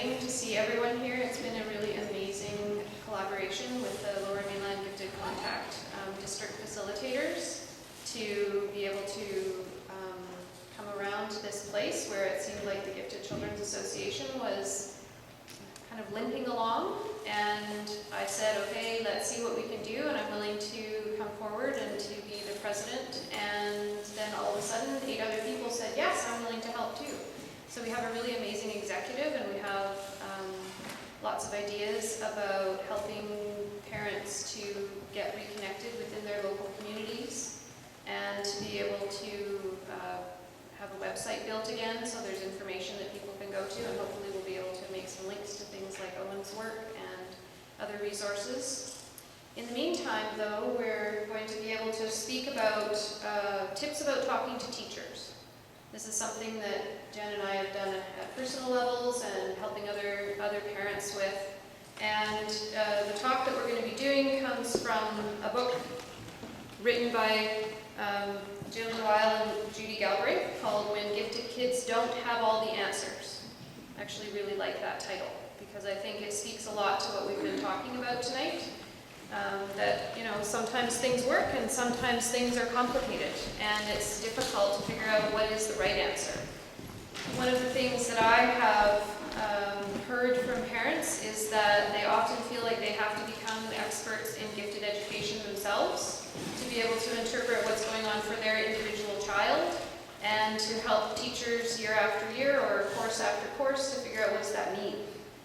exciting to see everyone here. It's been a really amazing collaboration with the Lower Mainland Gifted Contact District facilitators to be able to come around this place where it seemed like the Gifted Children's Association was kind of limping along, and I said, okay, let's see what we can do, and I'm willing to come forward and to be the president. And then all of a sudden 8 other people said, yes, I'm willing to help too. So we have a really amazing executive, and we have lots of ideas about helping parents to get reconnected within their local communities and to be able to have a website built again, so there's information that people can go to, and hopefully we'll be able to make some links to things like Owen's work and other resources. In the meantime, though, we're going to be able to speak about tips about talking to teachers. This is something that Jen and I have done at personal levels and helping other parents with. And the talk that we're going to be doing comes from a book written by Jill Doyle and Judy Galbraith called When Gifted Kids Don't Have All the Answers. I actually really like that title because I think it speaks a lot to what we've been talking about tonight. That, you know, sometimes things work and sometimes things are complicated, and it's difficult to figure out what is the right answer. One of the things that I have heard from parents is that they often feel like they have to become experts in gifted education themselves to be able to interpret what's going on for their individual child and to help teachers year after year or course after course to figure out what does that mean.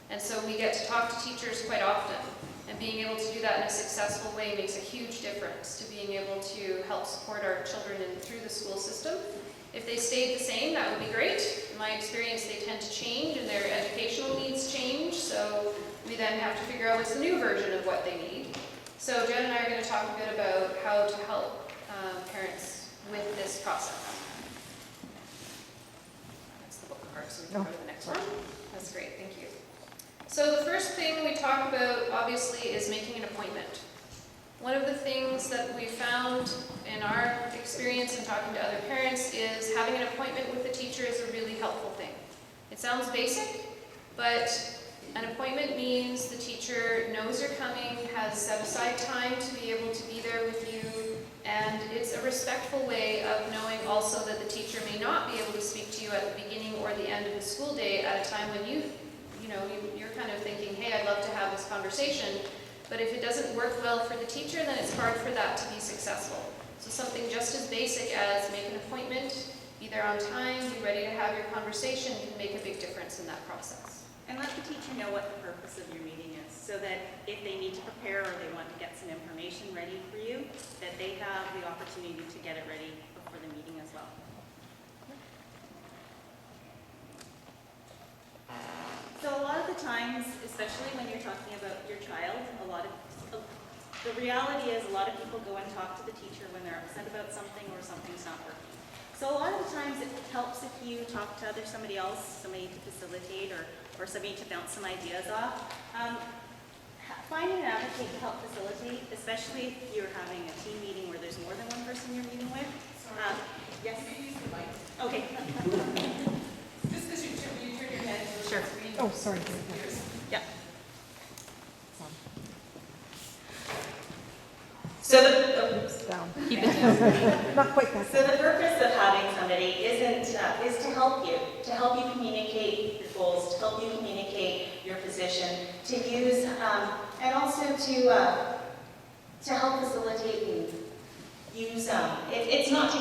And so we get to talk to teachers quite often. And being able to do that in a successful way makes a huge difference to being able to help support our children through the school system. If they stayed the same, that would be great. In my experience, they tend to change and their educational needs change, so we then have to figure out what's the new version of what they need. So Jen and I are going to talk a bit about how to help parents with this process. That's the book part, so we can go to the next one. That's great, thank you. So the first thing we talk about, obviously, is making an appointment. One of the things that we found in our experience in talking to other parents is having an appointment with the teacher is a really helpful thing. It sounds basic, but an appointment means the teacher knows you're coming, has set aside time to be able to be there with you, and it's a respectful way of knowing also that the teacher may not be able to speak to you at the beginning or the end of the school day at a time when you're kind of thinking, hey, I'd love to have this conversation, but if it doesn't work well for the teacher, then it's hard for that to be successful. So something just as basic as make an appointment, be there on time, be ready to have your conversation can make a big difference in that process. And let the teacher know what the purpose of your meeting is, so that if they need to prepare or they want to get some information ready for you, that they have the opportunity to get it ready before the meeting as well. So a lot of the times, especially when you're talking about your child, the reality is a lot of people go and talk to the teacher when they're upset about something or something's not working. So a lot of the times it helps if you talk to somebody else, somebody to facilitate or somebody to bounce some ideas off. Finding an advocate to help facilitate, especially if you're having a team meeting where there's more than one person you're meeting with. Yes? Okay. Just because you turn your head. Sure. Oh, sorry. Yeah. So Down. Keep it down. Not quite that. So the purpose of having somebody is to help you communicate your goals, to help you communicate your position, to use, and also to help facilitate and use. It's not to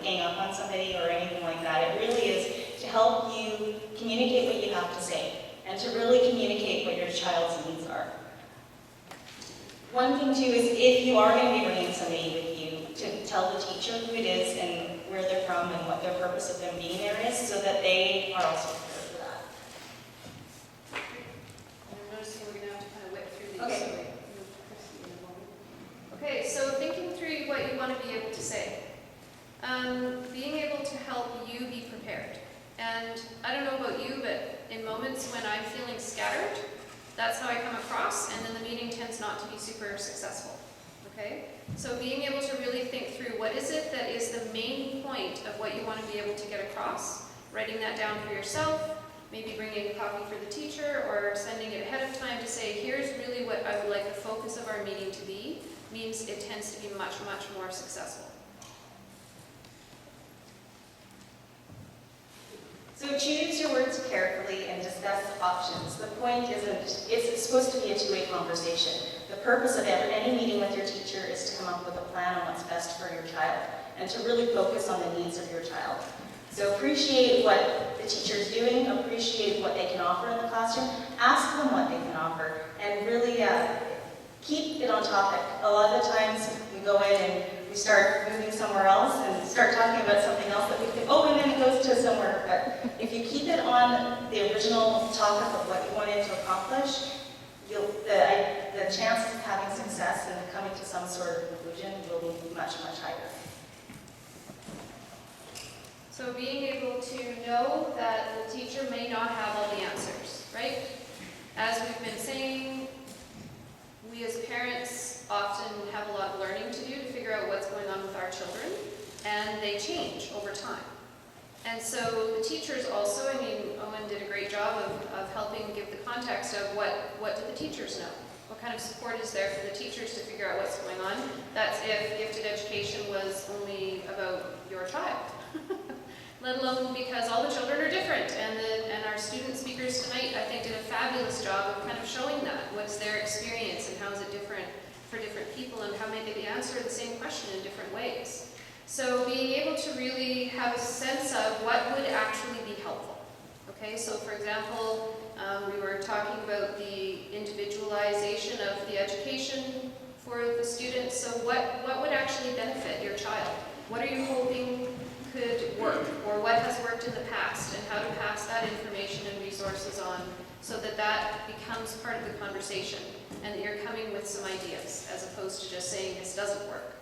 gang up on somebody or anything like that. It really is to help you communicate what you have to say and to really communicate what your child's needs are. One thing too is if you are going to be bringing somebody with you, to tell the teacher who it is and where they're from and what their purpose of them being there is, so that they are also prepared for that. And I'm noticing we're going to have to kind of whip through these. Okay. Okay, so thinking through what you want to be able to say. Being able to help you be prepared. And I don't know about you, but in moments when I'm feeling scattered, that's how I come across, and then the meeting tends not to be super successful. Okay? So being able to really think through what is it that is the main point of what you want to be able to get across, writing that down for yourself, maybe bringing a copy for the teacher or sending it ahead of time to say, here's really what I would like the focus of our meeting to be, means it tends to be much, much more successful. So choose your words carefully and discuss options. The point isn't, it's supposed to be a two-way conversation. The purpose of any meeting with your teacher is to come up with a plan on what's best for your child and to really focus on the needs of your child. So appreciate what the teacher is doing, appreciate what they can offer in the classroom, ask them what they can offer, and really keep it on topic. A lot of the times we go in and we start moving somewhere else and start talking about something else that we think, oh, and then it goes to somewhere. But if you keep it on the original topic of what you wanted to accomplish, the chances of having success and coming to some sort of conclusion will be much, much higher. So being able to know that the teacher may not have all the answers, right? As we've been saying, we as parents often have a lot of learning to do to figure out what's going on with our children, and they change over time. And so the teachers also, I mean, Owen did a great job of helping give the context of what do the teachers know? What kind of support is there for the teachers to figure out what's going on? That's if gifted education was only about your child. Let alone because all the children are different, and our student speakers tonight, I think, did a fabulous job of kind of showing that. What's their experience and how is it different for different people, and how may they answer the same question in different ways. So being able to really have a sense of what would actually be helpful. Okay, so for example, we were talking about the individualization of the education for the students. So what would actually benefit your child? What are you hoping could work, or what has worked in the past, and how to pass that information and resources on so that that becomes part of the conversation and that you're coming with some ideas as opposed to just saying this doesn't work.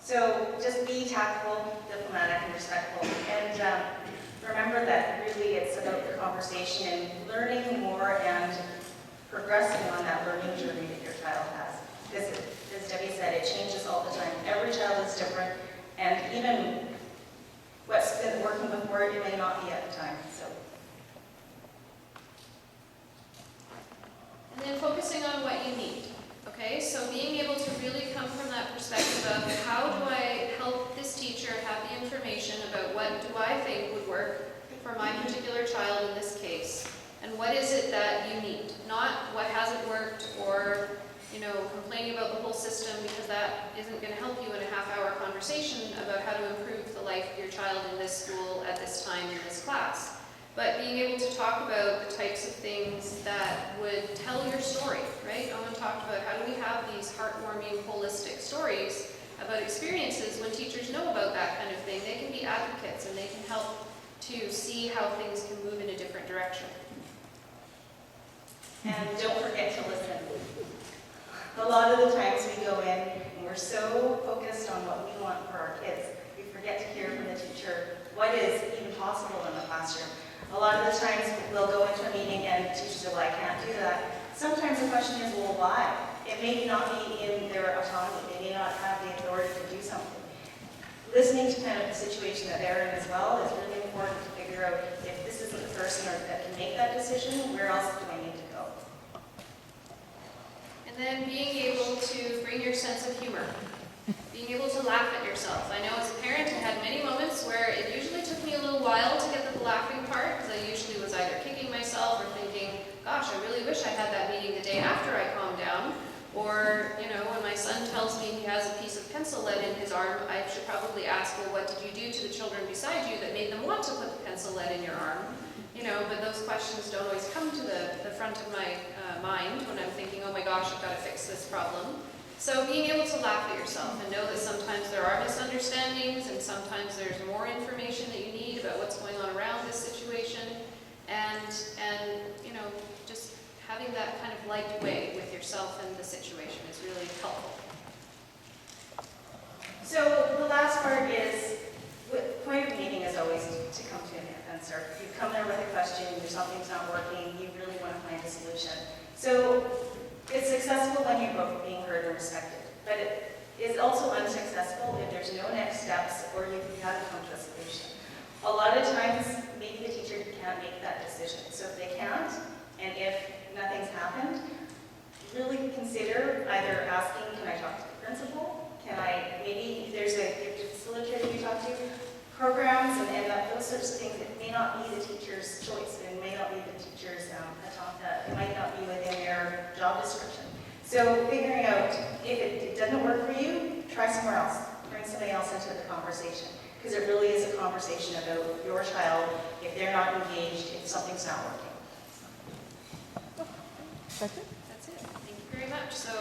So just be tactful, diplomatic, and respectful, and remember that really it's about the conversation and learning more and progressing on that learning journey that your child has. Because as Debbie said, it changes all the time. Every child is different, and even what's been working before, it may not be at the time. So. And then focusing on what you need. Okay, so being able to really come from that perspective of how do I help this teacher have the information about what do I think would work for my particular child in this case, and what is it that you need, not what hasn't worked or complaining about the whole system, because that isn't going to help you in a half-hour conversation about how to improve the life of your child in this school at this time in this class. But being able to talk about the types of things that would tell your story, right? Owen talked about how do we have these heartwarming, holistic stories about experiences. When teachers know about that kind of thing, they can be advocates and they can help to see how things can move in a different direction. And don't forget to listen. A lot of the times we go in and we're so focused on what we want for our kids, we forget to hear from the teacher what is even possible in the classroom. A lot of the times we'll go into a meeting and the teacher says, well, I can't do that. Sometimes the question is, well, why? It may not be in their autonomy. They may not have the authority to do something. Listening to kind of the situation that they're in as well is really important to figure out if this isn't the person that can make that decision, where else do I need to go? And then being able to bring your sense of humor. Being able to laugh at yourself. I know as a parent I had many moments where it usually took me a little while to get to the laughing part, because I usually was either kicking myself or thinking, gosh, I really wish I had that meeting the day after I calmed down. Or, when my son tells me he has a piece of pencil lead in his arm, I should probably ask, well, what did you do to the children beside you that made them want to put the pencil lead in your arm? But those questions don't always come to the front of my mind when I'm thinking, oh my gosh, I've got to fix this problem. So being able to laugh at yourself and know that sometimes there are misunderstandings and sometimes there's more information that you need about what's going on around this situation, and just having that kind of light way with yourself and the situation is really helpful. So the last part is, the point of meeting is always to come to an answer. You come there with a question, something's not working, you really want to find a solution. So it's successful when you're both being heard and respected, but it is also unsuccessful if there's no next steps or you haven't come to a solution. A lot of times asking, can I talk to the principal? Can I, maybe if there's a gifted facilitator you talk to, programs and those sorts of things, it may not be the teacher's choice, it may not be the teacher's, it might not be within their job description. So figuring out if it doesn't work for you, try somewhere else. Bring somebody else into the conversation. Because it really is a conversation about your child, if they're not engaged, if something's not working. That's it. Thank you very much. So,